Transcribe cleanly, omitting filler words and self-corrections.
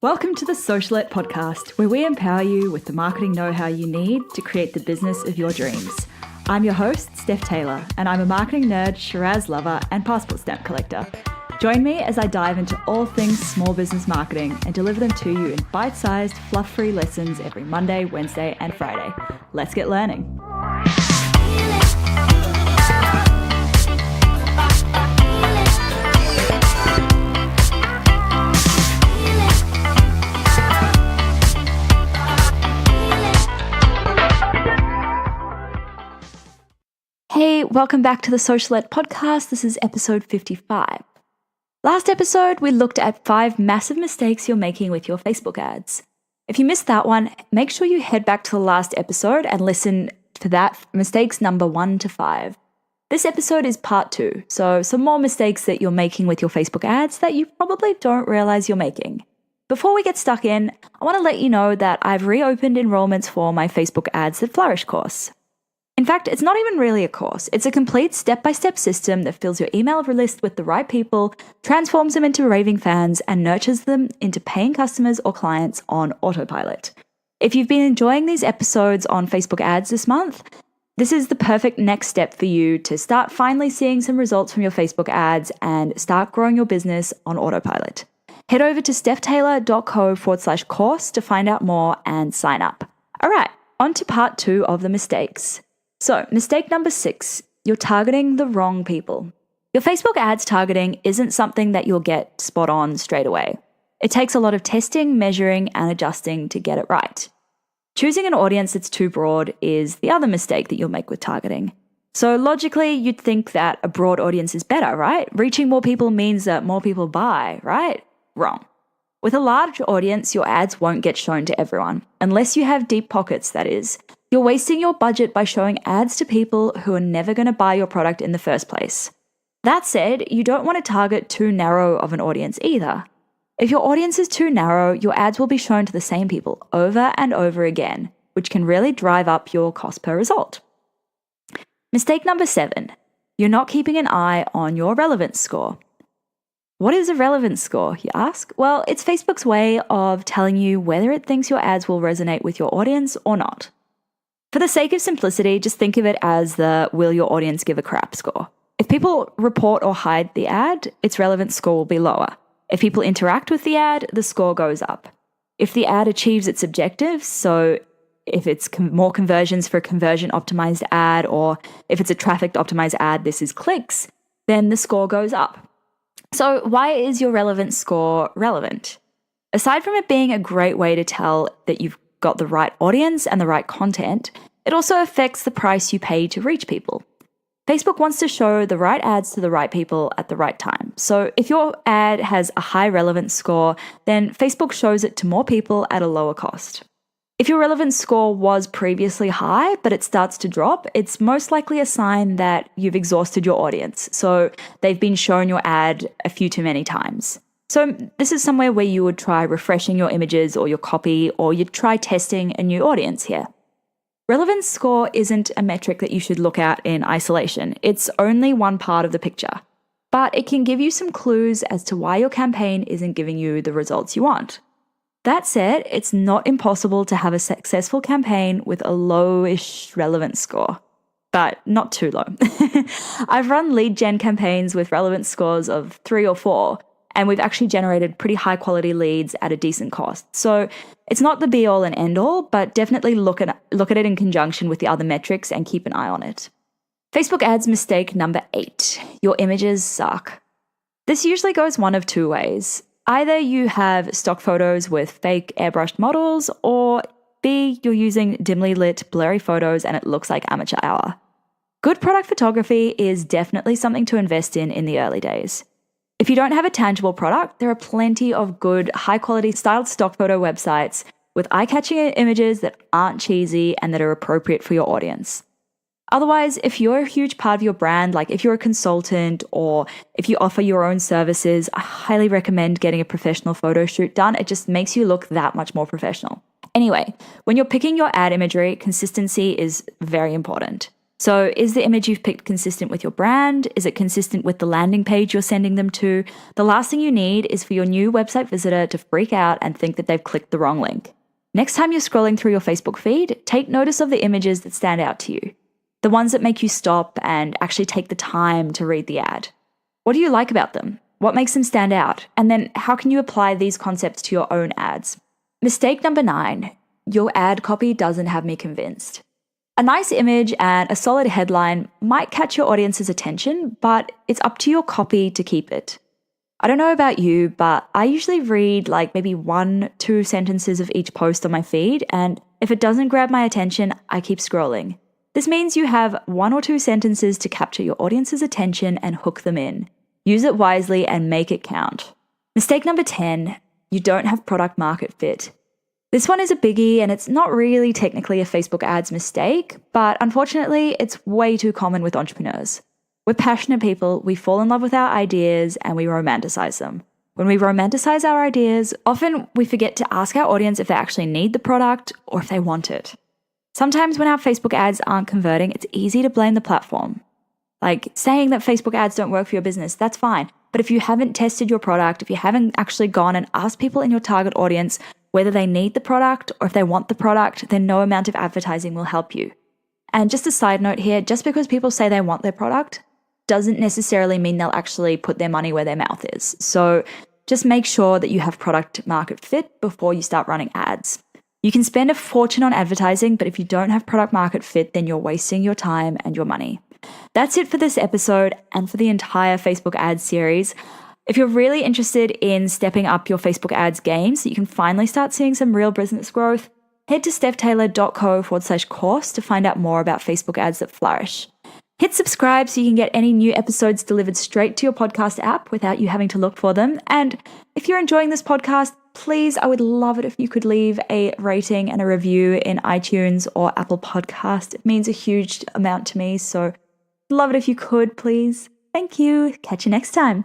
Welcome to the Socialette podcast, where we empower you with the marketing know-how you need to create the business of your dreams. I'm your host, Steph Taylor, and I'm a marketing nerd, Shiraz lover, and passport stamp collector. Join me as I dive into all things small business marketing and deliver them to you in bite-sized, fluff-free lessons every Monday, Wednesday, and Friday. Let's get learning. Hey, welcome back to the Socialette podcast. This is episode 55. Last episode, we looked at 5 massive mistakes you're making with your Facebook ads. If you missed that one, make sure you head back to the last episode and listen to that, mistakes number 1 to 5. This episode is part 2, so some more mistakes that you're making with your Facebook ads that you probably don't realize you're making. Before we get stuck in, I want to let you know that I've reopened enrollments for my Facebook Ads That Flourish course. In fact, it's not even really a course. It's a complete step-by-step system that fills your email list with the right people, transforms them into raving fans, and nurtures them into paying customers or clients on autopilot. If you've been enjoying these episodes on Facebook ads this month, this is the perfect next step for you to start finally seeing some results from your Facebook ads and start growing your business on autopilot. Head over to stephtaylor.co/course to find out more and sign up. All right, on to part 2 of the mistakes. So, mistake number 6, you're targeting the wrong people. Your Facebook ads targeting isn't something that you'll get spot on straight away. It takes a lot of testing, measuring, and adjusting to get it right. Choosing an audience that's too broad is the other mistake that you'll make with targeting. So logically, you'd think that a broad audience is better, right? Reaching more people means that more people buy, right? Wrong. With a large audience, your ads won't get shown to everyone, unless you have deep pockets, that is. You're wasting your budget by showing ads to people who are never going to buy your product in the first place. That said, you don't want to target too narrow of an audience either. If your audience is too narrow, your ads will be shown to the same people over and over again, which can really drive up your cost per result. Mistake number 7, you're not keeping an eye on your relevance score. What is a relevance score, you ask? Well, it's Facebook's way of telling you whether it thinks your ads will resonate with your audience or not. For the sake of simplicity, just think of it as the will your audience give a crap score. If people report or hide the ad, its relevance score will be lower. If people interact with the ad, the score goes up. If the ad achieves its objectives, so if it's more conversions for a conversion optimized ad, or if it's a traffic optimized ad, this is clicks, then the score goes up. So why is your relevance score relevant? Aside from it being a great way to tell that you've got the right audience and the right content, it also affects the price you pay to reach people. Facebook wants to show the right ads to the right people at the right time. So if your ad has a high relevance score, then Facebook shows it to more people at a lower cost. If your relevance score was previously high, but it starts to drop, it's most likely a sign that you've exhausted your audience. So they've been shown your ad a few too many times. So this is somewhere where you would try refreshing your images or your copy, or you'd try testing a new audience here. Relevance score isn't a metric that you should look at in isolation. It's only one part of the picture. But it can give you some clues as to why your campaign isn't giving you the results you want. That said, it's not impossible to have a successful campaign with a lowish relevance score, but not too low. I've run lead gen campaigns with relevance scores of 3 or 4, and we've actually generated pretty high quality leads at a decent cost. So it's not the be all and end all, but definitely look at it in conjunction with the other metrics and keep an eye on it. Facebook ads mistake number 8, your images suck. This usually goes one of 2 ways. Either you have stock photos with fake airbrushed models, or B, you're using dimly lit, blurry photos and it looks like amateur hour. Good product photography is definitely something to invest in the early days. If you don't have a tangible product, there are plenty of good, high-quality styled stock photo websites with eye-catching images that aren't cheesy and that are appropriate for your audience. Otherwise, if you're a huge part of your brand, like if you're a consultant or if you offer your own services, I highly recommend getting a professional photo shoot done. It just makes you look that much more professional. Anyway, when you're picking your ad imagery, consistency is very important. So is the image you've picked consistent with your brand? Is it consistent with the landing page you're sending them to? The last thing you need is for your new website visitor to freak out and think that they've clicked the wrong link. Next time you're scrolling through your Facebook feed, take notice of the images that stand out to you, the ones that make you stop and actually take the time to read the ad. What do you like about them? What makes them stand out? And then how can you apply these concepts to your own ads? Mistake number 9, your ad copy doesn't have me convinced. A nice image and a solid headline might catch your audience's attention, but it's up to your copy to keep it. I don't know about you, but I usually read like maybe 1-2 sentences of each post on my feed, and if it doesn't grab my attention, I keep scrolling. This means you have 1 or 2 sentences to capture your audience's attention and hook them in. Use it wisely and make it count. Mistake number 10, you don't have product market fit. This one is a biggie and it's not really technically a Facebook ads mistake, but unfortunately, it's way too common with entrepreneurs. We're passionate people, we fall in love with our ideas and we romanticize them. When we romanticize our ideas, often we forget to ask our audience if they actually need the product or if they want it. Sometimes when our Facebook ads aren't converting, it's easy to blame the platform. Like saying that Facebook ads don't work for your business, that's fine. But if you haven't tested your product, if you haven't actually gone and asked people in your target audience whether they need the product or if they want the product, then no amount of advertising will help you. And just a side note here, just because people say they want their product doesn't necessarily mean they'll actually put their money where their mouth is. So just make sure that you have product market fit before you start running ads. You can spend a fortune on advertising, but if you don't have product market fit, then you're wasting your time and your money. That's it for this episode and for the entire Facebook ads series. If you're really interested in stepping up your Facebook ads game so you can finally start seeing some real business growth, head to stephtaylor.co/course to find out more about Facebook ads that flourish. Hit subscribe so you can get any new episodes delivered straight to your podcast app without you having to look for them. And if you're enjoying this podcast, please, I would love it if you could leave a rating and a review in iTunes or Apple Podcast. It means a huge amount to me, so love it if you could, please. Thank you. Catch you next time.